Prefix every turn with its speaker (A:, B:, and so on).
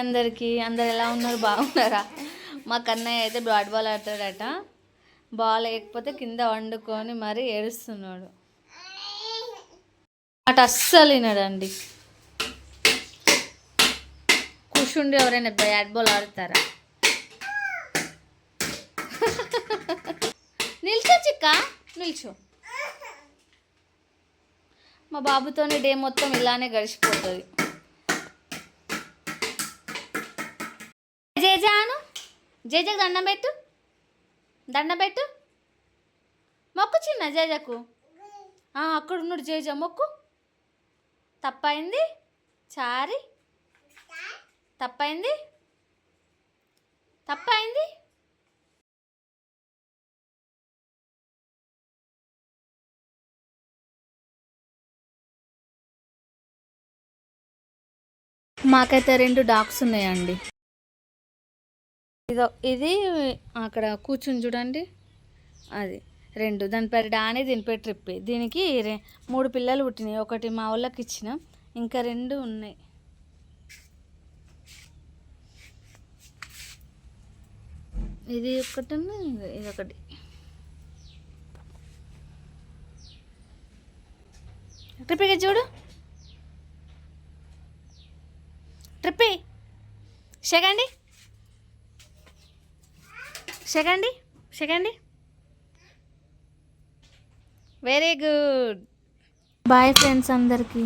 A: అందరు ఎలా ఉన్నారు? బాగున్నారా? మా కన్నయ్య అయితే బ్యాట్ బాల్ ఆడతాడట. బాల్ లేకపోతే కింద వండుకొని మరీ ఏడుస్తున్నాడు. అటు అస్సలు వినడండి. కూర్చుండి ఎవరైనా బ్యాట్ బాల్ ఆడతారా? నిల్చో చిక్క, నిల్చో. మా బాబుతోని డే మొత్తం ఇలానే గడిచిపోతుంది. జేజాను జేజకు దండం పెట్టు, దండం పెట్టు, మొక్కు చిన్న జేజకు. అక్కడ ఉన్నాడు జేజ, మొక్కు. తప్పైంది చారి, తప్పైంది, తప్పైంది. మాకైతే 2 డాగ్స్ ఉన్నాయండి. ఇది అక్కడ కూర్చుని చూడండి, అది 2. దాని పేరు డానీ, దీని పేరు ట్రిప్పి. దీనికి 3 పిల్లలు పుట్టినాయి. ఒకటి మా వాళ్ళకి ఇచ్చిన, ఇంకా 2 ఉన్నాయి. ఇది ఒకటి, ఇది ఒకటి. ట్రిప్పిగా చూడు, ట్రిప్పి సెకండి, సెకండి, సెకండి. Very good. బాయ్ ఫ్రెండ్స్ అందరికీ.